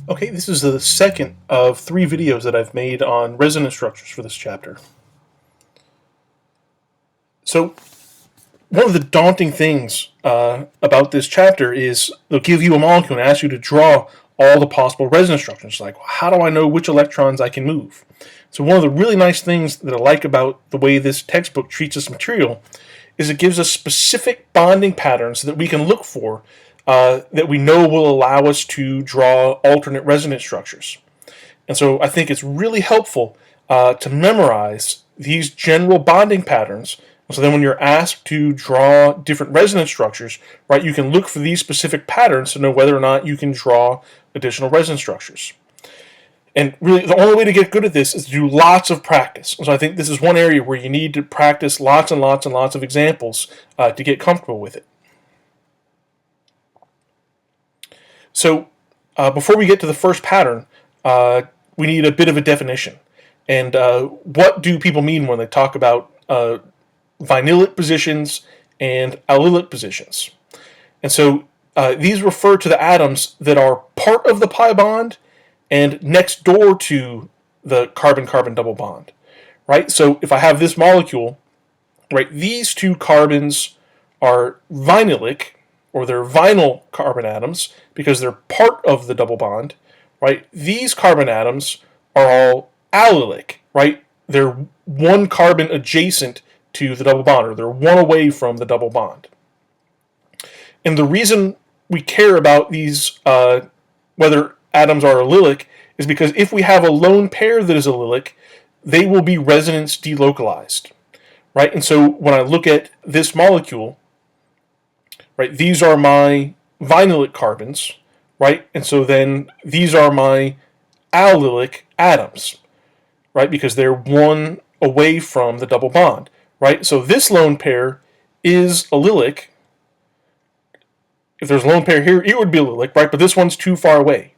Okay, this is the second of 3 videos that I've made on resonance structures for this chapter. So, one of the daunting things about this chapter is they'll give you a molecule and ask you to draw all the possible resonance structures. Like, how do I know which electrons I can move? So, one of the really nice things that I like about the way this textbook treats this material is it gives us specific bonding patterns that we can look for that we know will allow us to draw alternate resonance structures. And so I think it's really helpful to memorize these general bonding patterns. So then when you're asked to draw different resonance structures, right, you can look for these specific patterns to know whether or not you can draw additional resonance structures. And really, the only way to get good at this is to do lots of practice. So I think this is one area where you need to practice lots and lots and lots of examples to get comfortable with it. So before we get to the first pattern, we need a bit of a definition. And what do people mean when they talk about vinylic positions and allylic positions? And so these refer to the atoms that are part of the pi bond and next door to the carbon-carbon double bond, right? So if I have this molecule, right, these two carbons are vinylic, or they're vinyl carbon atoms because they're part of the double bond, right? These carbon atoms are all allylic, right? They're one carbon adjacent to the double bond, or they're one away from the double bond. And the reason we care about these, whether atoms are allylic, is because if we have a lone pair that is allylic, they will be resonance delocalized, right? And so when I look at this molecule, right, these are my vinylic carbons, right? And so then these are my allylic atoms, right? Because they're one away from the double bond, right? So this lone pair is allylic. If there's a lone pair here, it would be allylic, right? But this one's too far away.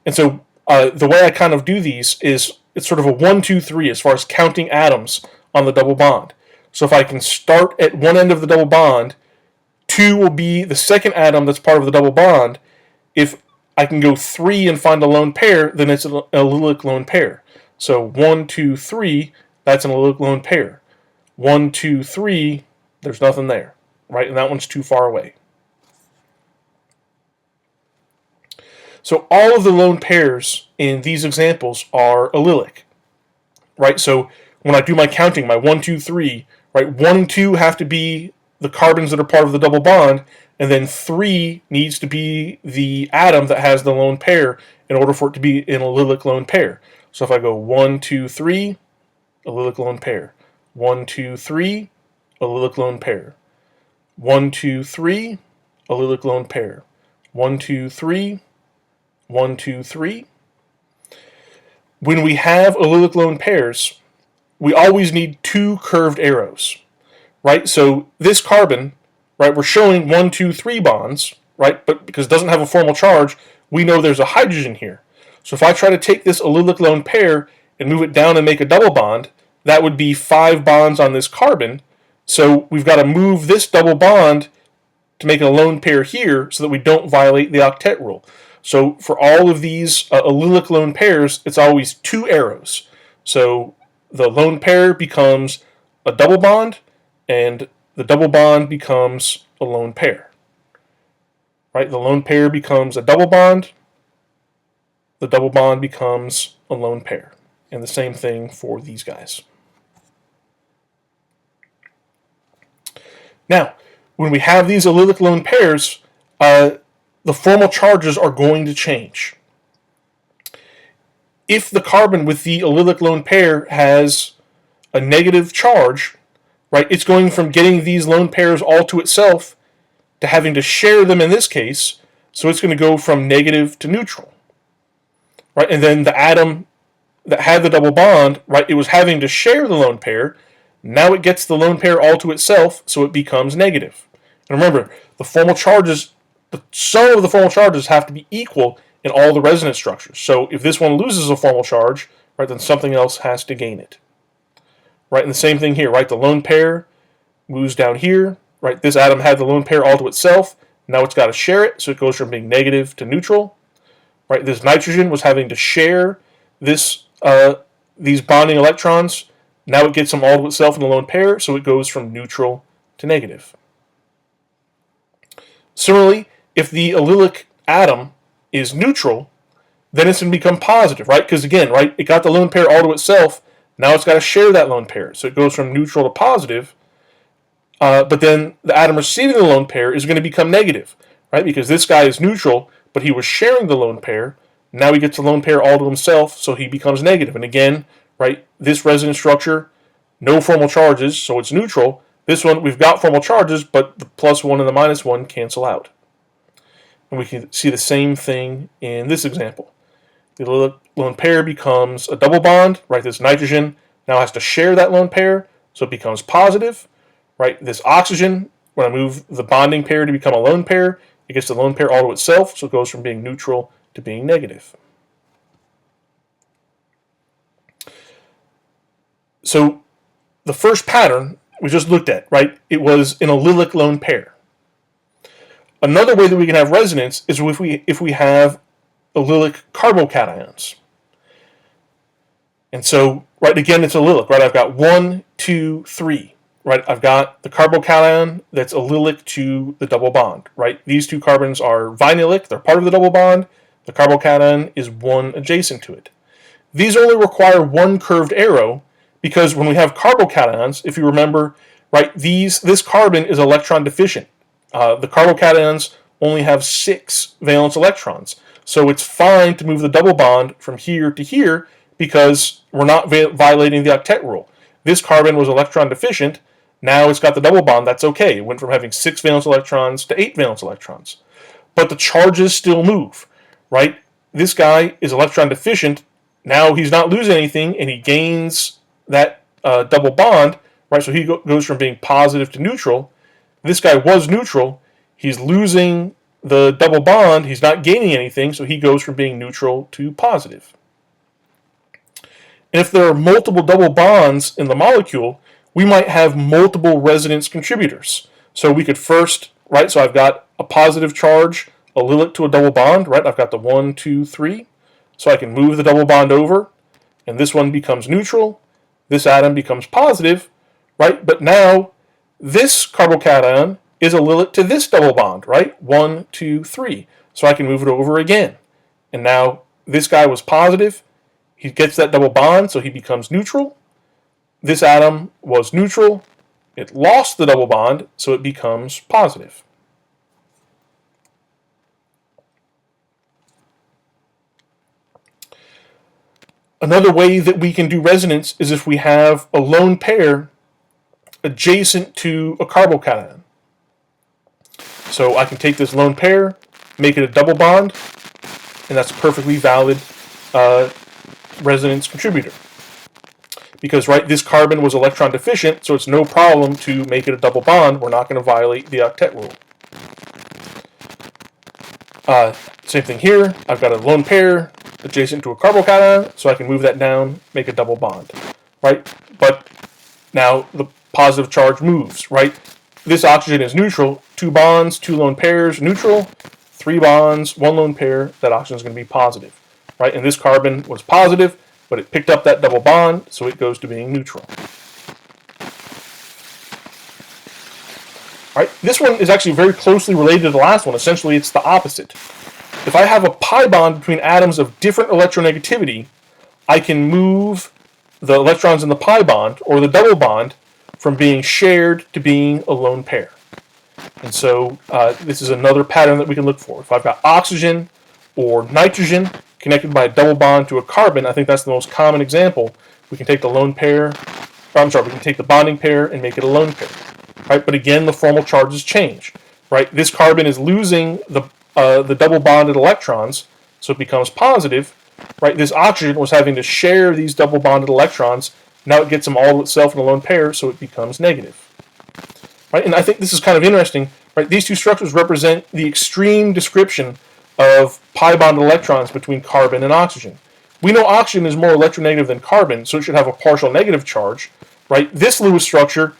And so the way I kind of do these is it's sort of a 1, 2, 3 as far as counting atoms on the double bond. So if I can start at one end of the double bond, 2 will be the second atom that's part of the double bond. If I can go 3 and find a lone pair, then it's an allylic lone pair. So 1, 2, 3, that's an allylic lone pair. 1, 2, 3, there's nothing there, right? And that one's too far away. So all of the lone pairs in these examples are allylic, right? So when I do my counting, my 1, 2, 3, right, 1 and 2 have to be the carbons that are part of the double bond, and then 3 needs to be the atom that has the lone pair in order for it to be an allylic lone pair. So if I go 1, 2, 3, allylic lone pair. 1, 2, 3, allylic lone pair. 1, 2, 3, allylic lone pair. 1, 2, 3, 1, 2, 3. When we have allylic lone pairs, we always need 2 curved arrows, right? So this carbon, right, we're showing 1, 2, 3 bonds, right? But because it doesn't have a formal charge, we know there's a hydrogen here. So if I try to take this allylic lone pair and move it down and make a double bond, that would be 5 bonds on this carbon. So we've got to move this double bond to make a lone pair here so that we don't violate the octet rule. So for all of these allylic lone pairs, it's always 2 arrows. So the lone pair becomes a double bond, and the double bond becomes a lone pair. Right? The lone pair becomes a double bond, the double bond becomes a lone pair. And the same thing for these guys. Now, when we have these allylic lone pairs, the formal charges are going to change. If the carbon with the allylic lone pair has a negative charge, right, it's going from getting these lone pairs all to itself to having to share them in this case, so it's going to go from negative to neutral. Right, and then the atom that had the double bond, right, it was having to share the lone pair. Now it gets the lone pair all to itself, so it becomes negative. And remember, the formal charges, the sum of the formal charges have to be equal in all the resonance structures. So if this one loses a formal charge, right, then something else has to gain it. Right, and the same thing here, right? The lone pair moves down here, right? This atom had the lone pair all to itself. Now it's got to share it, so it goes from being negative to neutral. right? This nitrogen was having to share these bonding electrons. Now it gets them all to itself in a lone pair, so it goes from neutral to negative. Similarly, if the allylic atom is neutral, then it's going to become positive, right? Because again, right, it got the lone pair all to itself. Now it's got to share that lone pair, so it goes from neutral to positive. But then the atom receiving the lone pair is going to become negative, right? Because this guy is neutral, but he was sharing the lone pair. Now he gets the lone pair all to himself, so he becomes negative. And again, right, this resonance structure, no formal charges, so it's neutral. This one, we've got formal charges, but the +1 and the -1 cancel out. And we can see the same thing in this example. The lone pair becomes a double bond, right? This nitrogen now has to share that lone pair, so it becomes positive, right? This oxygen, when I move the bonding pair to become a lone pair, it gets the lone pair all to itself, so it goes from being neutral to being negative. So the first pattern we just looked at, right? It was an allylic lone pair. Another way that we can have resonance is if we have allylic carbocations. And so, right, again, it's allylic, right? I've got 1, 2, 3, right? I've got the carbocation that's allylic to the double bond, right? These two carbons are vinylic, they're part of the double bond. The carbocation is one adjacent to it. These only require one curved arrow because when we have carbocations, if you remember, right, this carbon is electron deficient. The carbocations only have 6 valence electrons. So it's fine to move the double bond from here to here because we're not violating the octet rule. This carbon was electron deficient. Now it's got the double bond. That's okay. It went from having 6 valence electrons to 8 valence electrons. But the charges still move, right? This guy is electron deficient. Now he's not losing anything, and he gains that double bond, right? So he goes from being positive to neutral. This guy was neutral. He's losing the double bond. He's not gaining anything, so he goes from being neutral to positive. And if there are multiple double bonds in the molecule, we might have multiple resonance contributors. So we could first, right, so I've got a positive charge, allylic to a double bond, right? I've got the 1, 2, 3. So I can move the double bond over, and this one becomes neutral. This atom becomes positive, right? But now this carbocation is allylic to this double bond, right? 1, 2, 3. So I can move it over again. And now this guy was positive. He gets that double bond, so he becomes neutral. This atom was neutral. It lost the double bond, so it becomes positive. Another way that we can do resonance is if we have a lone pair adjacent to a carbocation. So I can take this lone pair, make it a double bond, and that's a perfectly valid resonance contributor. Because, right, this carbon was electron deficient, so it's no problem to make it a double bond. We're not going to violate the octet rule. Same thing here. I've got a lone pair adjacent to a carbocation, so I can move that down, make a double bond, right? But now the positive charge moves, right? This oxygen is neutral. 2 bonds, 2 lone pairs, neutral. 3 bonds, 1 lone pair, that oxygen is going to be positive, right? And this carbon was positive, but it picked up that double bond, so it goes to being neutral. Right? This one is actually very closely related to the last one. Essentially, it's the opposite. If I have a pi bond between atoms of different electronegativity, I can move the electrons in the pi bond, or the double bond, from being shared to being a lone pair. And so this is another pattern that we can look for. If I've got oxygen or nitrogen connected by a double bond to a carbon, I think that's the most common example. We can take the lone pair, we can take the bonding pair and make it a lone pair. Right? But again, the formal charges change. Right? This carbon is losing the double bonded electrons, so it becomes positive. Right? This oxygen was having to share these double bonded electrons. Now it gets them all to itself in a lone pair, so it becomes negative. Right? And I think this is kind of interesting. Right? These two structures represent the extreme description of pi bonded electrons between carbon and oxygen. We know oxygen is more electronegative than carbon, so it should have a partial negative charge. Right? This Lewis structure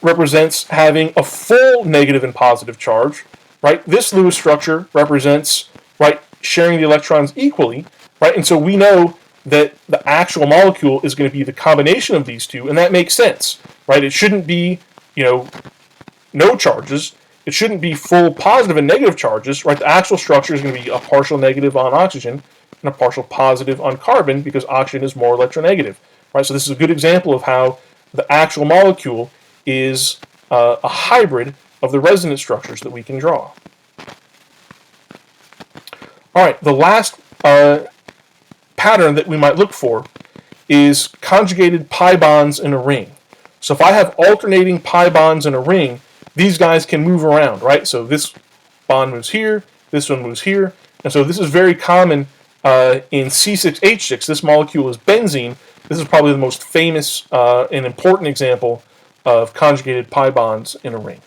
represents having a full negative and positive charge. Right? This Lewis structure represents, right, sharing the electrons equally, right? And so we know that the actual molecule is going to be the combination of these two, and that makes sense, right? It shouldn't be, no charges. It shouldn't be full positive and negative charges, right? The actual structure is going to be a partial negative on oxygen and a partial positive on carbon because oxygen is more electronegative, right? So this is a good example of how the actual molecule is a hybrid of the resonance structures that we can draw. All right, the last pattern that we might look for is conjugated pi bonds in a ring. So if I have alternating pi bonds in a ring, these guys can move around, right? So this bond moves here, this one moves here, and so this is very common in C6H6. This molecule is benzene. This is probably the most famous and important example of conjugated pi bonds in a ring.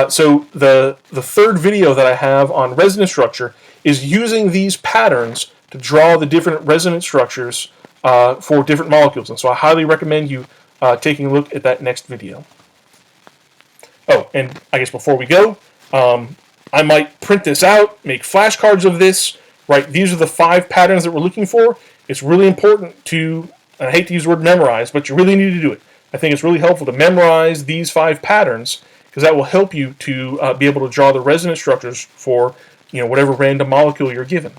So the third video that I have on resonance structure is using these patterns to draw the different resonance structures for different molecules. And so I highly recommend you taking a look at that next video. Oh, and I guess before we go, I might print this out, make flashcards of this, right? These are the 5 patterns that we're looking for. It's really important to, and I hate to use the word memorize, but you really need to do it. I think it's really helpful to memorize these 5 patterns because that will help you to be able to draw the resonance structures for whatever random molecule you're given.